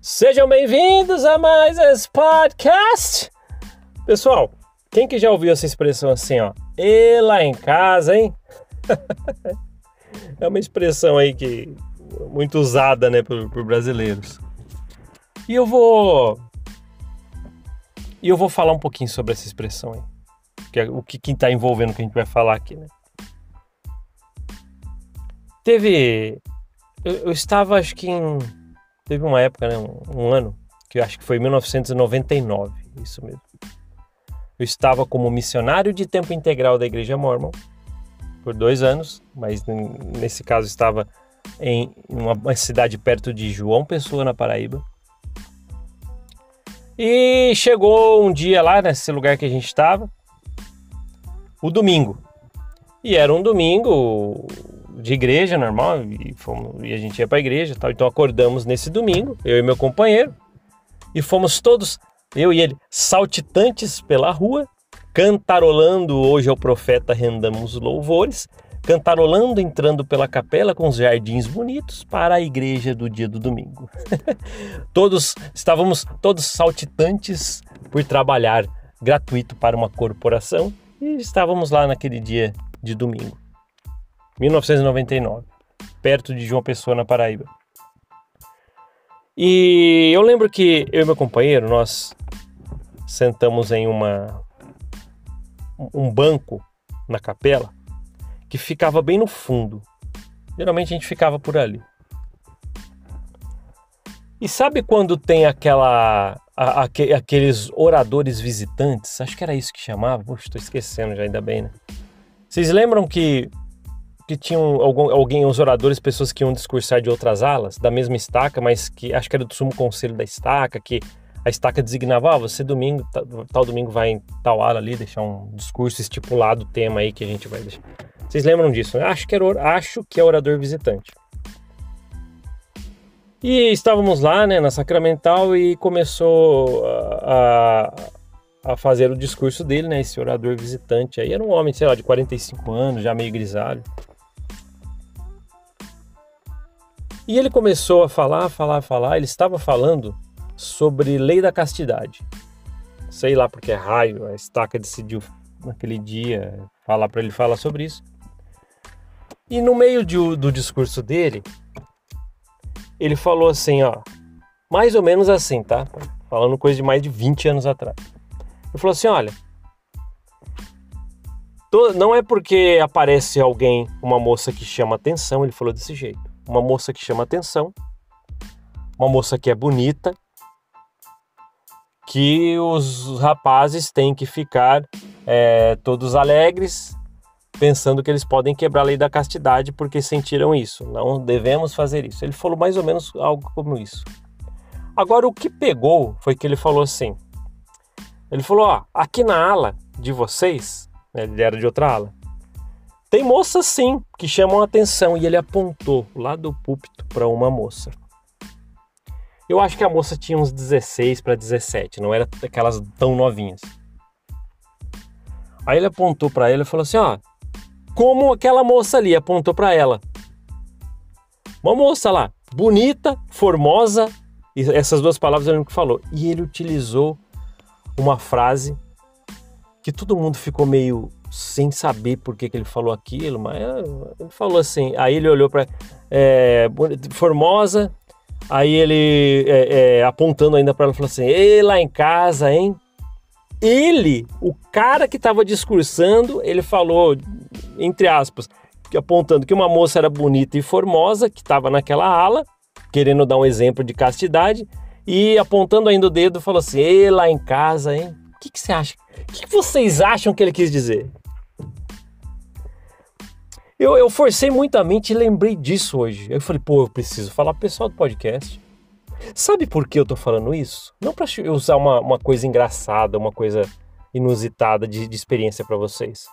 Sejam bem-vindos a mais esse podcast. Pessoal, quem que já ouviu essa expressão assim, ó? E lá em casa, hein? É uma expressão aí que muito usada, né, por brasileiros. E eu vou falar um pouquinho sobre essa expressão aí. Que é o que está envolvendo o que a gente vai falar aqui, né? Eu estava, acho que teve uma época, né, um ano, que eu acho que foi 1999, isso mesmo. Eu estava como missionário de tempo integral da Igreja Mórmon por 2 anos, mas nesse caso estava em uma cidade perto de João Pessoa, na Paraíba. E chegou um dia lá, nesse lugar que a gente estava, o domingo. E era um domingo de igreja normal, e a gente ia para a igreja e tal. Então acordamos nesse domingo, eu e meu companheiro, e fomos todos, eu e ele, saltitantes pela rua, cantarolando Hoje é o Profeta, rendamos louvores, cantarolando, entrando pela capela com os jardins bonitos para a igreja do dia do domingo. Estávamos todos saltitantes por trabalhar gratuito para uma corporação e estávamos lá naquele dia de domingo. 1999, perto de João Pessoa, na Paraíba. E eu lembro que eu e meu companheiro, nós sentamos em um banco na capela que ficava bem no fundo. Geralmente a gente ficava por ali. E sabe quando tem aqueles oradores visitantes? Acho que era isso que chamava. Puxa, estou esquecendo já, ainda bem, né? Vocês lembram que tinham os oradores, pessoas que iam discursar de outras alas, da mesma estaca, mas que acho que era do sumo conselho da estaca, que a estaca designava, você domingo, tal domingo vai em tal ala ali, deixar um discurso estipulado, o tema aí que a gente vai deixar. Vocês lembram disso, né? Acho que é orador visitante. E estávamos lá, né, na Sacramental, e começou a fazer o discurso dele, né, esse orador visitante aí. Era um homem, sei lá, de 45 anos, já meio grisalho. E ele começou a falar, ele estava falando sobre lei da castidade. Sei lá porque raio, a estaca decidiu naquele dia falar para ele falar sobre isso. E no meio do discurso dele, ele falou assim, ó, mais ou menos assim, tá? Falando coisa de mais de 20 anos atrás. Ele falou assim, olha, não é porque aparece alguém, uma moça que chama atenção, ele falou desse jeito, uma moça que chama atenção, uma moça que é bonita, que os rapazes têm que ficar todos alegres, pensando que eles podem quebrar a lei da castidade porque sentiram isso, não devemos fazer isso. Ele falou mais ou menos algo como isso. Agora, o que pegou foi que ele falou assim, ele falou, ó, aqui na ala de vocês, né, ele era de outra ala, tem moças sim que chamam a atenção, e ele apontou lá do púlpito para uma moça. Eu acho que a moça tinha uns 16 para 17, não era aquelas tão novinhas. Aí ele apontou para ela e falou assim, ó, como aquela moça ali, apontou para ela. Uma moça lá, bonita, formosa, e essas 2 palavras eu lembro que falou. E ele utilizou uma frase que todo mundo ficou meio sem saber por que ele falou aquilo, mas ele falou assim, aí ele olhou para formosa, aí ele apontando ainda para ela, falou assim, ei, lá em casa, hein? Ele, o cara que estava discursando, ele falou, entre aspas, apontando que uma moça era bonita e formosa, que estava naquela ala, querendo dar um exemplo de castidade, e apontando ainda o dedo, falou assim, ei, lá em casa, hein? O que você acha? O que vocês acham que ele quis dizer? Eu forcei muito a mente e lembrei disso hoje. Eu falei, eu preciso falar pro pessoal do podcast. Sabe por que eu tô falando isso? Não para usar uma coisa engraçada, uma coisa inusitada de experiência para vocês.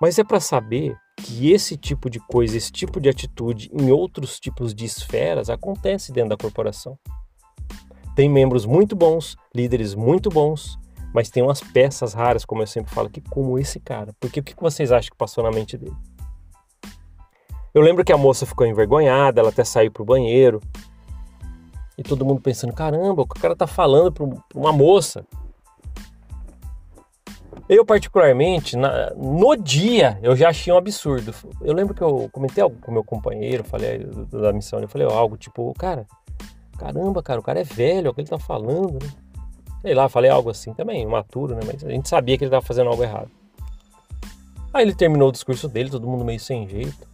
Mas é para saber que esse tipo de coisa, esse tipo de atitude em outros tipos de esferas acontece dentro da corporação. Tem membros muito bons, líderes muito bons, mas tem umas peças raras, como eu sempre falo aqui, como esse cara. Porque o que vocês acham que passou na mente dele? Eu lembro que a moça ficou envergonhada, ela até saiu pro banheiro. E todo mundo pensando, caramba, o que o cara tá falando para uma moça. Eu, particularmente, no dia, eu já achei um absurdo. Eu lembro que eu comentei algo com meu companheiro, falei da missão, eu falei algo tipo, caramba, cara, o cara é velho, é o que ele tá falando, né? Sei lá, falei algo assim também, imaturo, né? Mas a gente sabia que ele tava fazendo algo errado. Aí ele terminou o discurso dele, todo mundo meio sem jeito.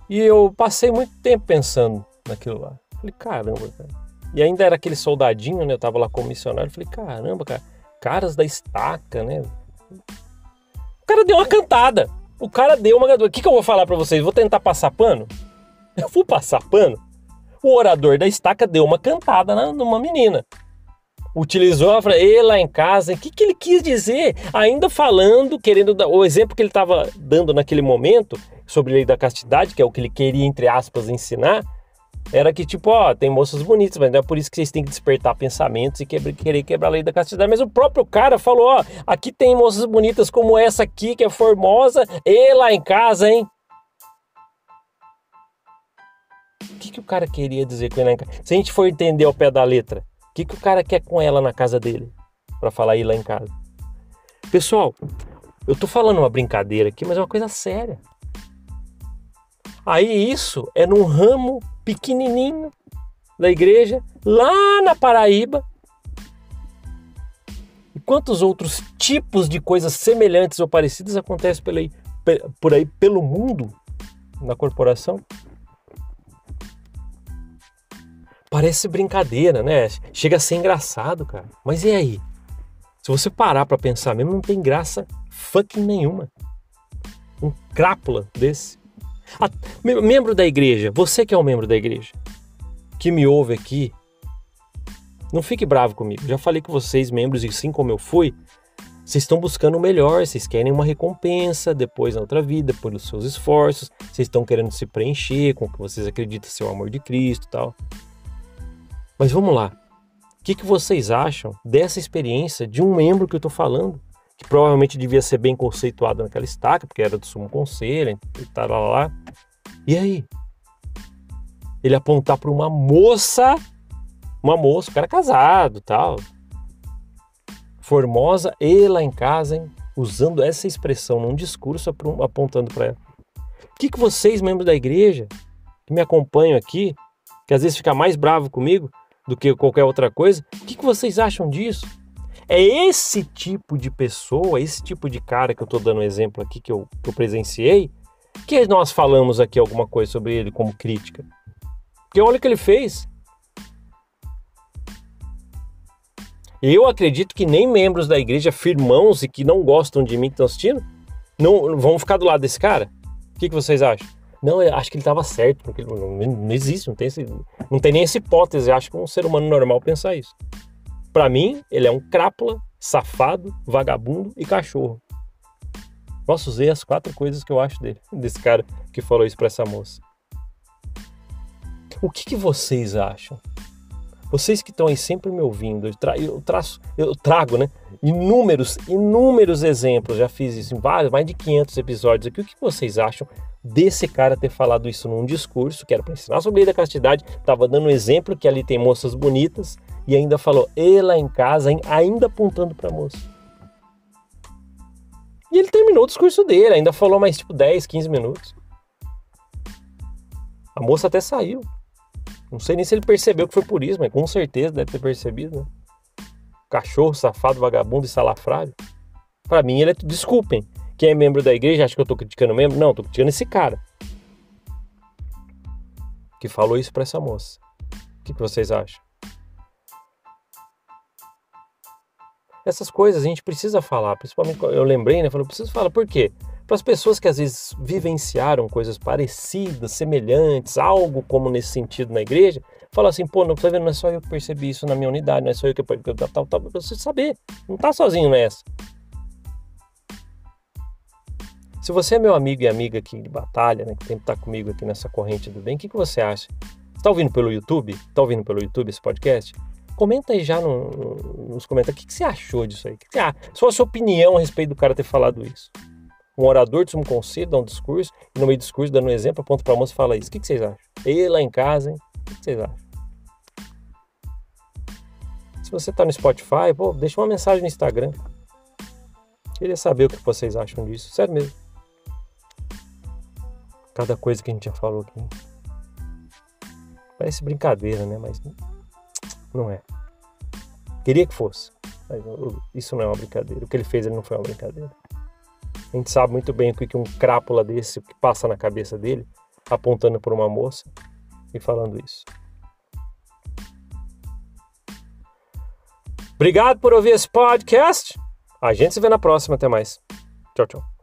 E eu passei muito tempo pensando naquilo lá. Falei, caramba, cara. E ainda era aquele soldadinho, né? Eu tava lá como missionário, falei, caramba, cara. Caras da estaca, né? O cara deu uma cantada. O que eu vou falar pra vocês? Vou tentar passar pano? Eu vou passar pano? O orador da estaca deu uma cantada numa menina. Utilizou a frase, lá em casa. O que ele quis dizer? Ainda falando, querendo dar o exemplo que ele estava dando naquele momento sobre a lei da castidade, que é o que ele queria, entre aspas, ensinar. Era que, tipo, tem moças bonitas, mas não é por isso que vocês têm que despertar pensamentos e querer quebrar a lei da castidade. Mas o próprio cara falou, aqui tem moças bonitas como essa aqui, que é formosa, e lá em casa, hein? O que o cara queria dizer com ele lá em casa? Se a gente for entender ao pé da letra, o que o cara quer com ela na casa dele? Pra falar ir lá em casa. Pessoal, eu tô falando uma brincadeira aqui, mas é uma coisa séria. Aí isso é num ramo pequenininho da igreja, lá na Paraíba. E quantos outros tipos de coisas semelhantes ou parecidas acontecem por aí pelo mundo, na corporação? Parece brincadeira, né? Chega a ser engraçado, cara. Mas e aí? Se você parar pra pensar mesmo, não tem graça fucking nenhuma. Um crápula desse. Membro da igreja, você que é um membro da igreja, que me ouve aqui, não fique bravo comigo. Já falei com vocês, membros, e assim como eu fui, vocês estão buscando o melhor, vocês querem uma recompensa depois na outra vida, pelos seus esforços, vocês estão querendo se preencher com o que vocês acreditam ser o amor de Cristo e tal. Mas vamos lá, o que vocês acham dessa experiência de um membro que eu estou falando, que provavelmente devia ser bem conceituado naquela estaca, porque era do sumo conselho e tal, lá. E aí? Ele apontar para uma moça, o cara casado, tal, formosa, e lá em casa, hein, usando essa expressão num discurso, apontando para ela. O que vocês, membros da igreja, que me acompanham aqui, que às vezes fica mais bravo comigo do que qualquer outra coisa, o que vocês acham disso? É esse tipo de pessoa, esse tipo de cara que eu estou dando um exemplo aqui, que eu presenciei, que nós falamos aqui alguma coisa sobre ele como crítica. Porque olha o que ele fez. Eu acredito que nem membros da igreja, firmãos e que não gostam de mim, que estão assistindo, não vão ficar do lado desse cara. O que vocês acham? Não, eu acho que ele estava certo, porque não existe, não tem nem essa hipótese. Eu acho que um ser humano normal pensar isso. Pra mim, ele é um crápula, safado, vagabundo e cachorro. Nossa, usei as 4 coisas que eu acho desse cara que falou isso pra essa moça. O que vocês acham? Vocês que estão aí sempre me ouvindo, eu trago, né, inúmeros exemplos, já fiz isso em mais de 500 episódios aqui. O que vocês acham desse cara ter falado isso num discurso, que era para ensinar sobre a lei da castidade, estava dando um exemplo que ali tem moças bonitas, e ainda falou, e lá em casa, hein, ainda apontando para a moça. E ele terminou o discurso dele, ainda falou mais tipo 10, 15 minutos. A moça até saiu. Não sei nem se ele percebeu que foi por isso, mas com certeza deve ter percebido, né? Cachorro, safado, vagabundo e salafrário. Pra mim, ele é... Desculpem, quem é membro da igreja acha que eu tô criticando membro? Não, tô criticando esse cara que falou isso pra essa moça. O que vocês acham? Essas coisas a gente precisa falar, principalmente eu lembrei, né? Eu preciso falar, por quê? Para as pessoas que às vezes vivenciaram coisas parecidas, semelhantes, algo como nesse sentido na igreja, fala assim, pô, não tá vendo, não é só eu que percebi isso na minha unidade, não é só eu que tal, pra você saber, não tá sozinho nessa. Se você é meu amigo e amiga aqui de batalha, né, que sempre tá comigo aqui nessa corrente do bem, o que você acha? Você tá ouvindo pelo YouTube? Tá ouvindo pelo YouTube esse podcast? Comenta aí já nos comentários, o que você achou disso aí? Só a sua opinião a respeito do cara ter falado isso. Um orador de sumo conselho dá um discurso, e no meio do discurso, dando um exemplo, aponta pra moça e fala isso. O que vocês acham? E lá em casa, hein? O que vocês acham? Se você está no Spotify, pô, deixa uma mensagem no Instagram. Queria saber o que vocês acham disso. Sério mesmo. Cada coisa que a gente já falou aqui. Parece brincadeira, né? Mas não é. Queria que fosse. Mas isso não é uma brincadeira. O que ele fez, ele não foi uma brincadeira. A gente sabe muito bem o que um crápula desse que passa na cabeça dele, apontando por uma moça e falando isso. Obrigado por ouvir esse podcast. A gente se vê na próxima. Até mais. Tchau, tchau.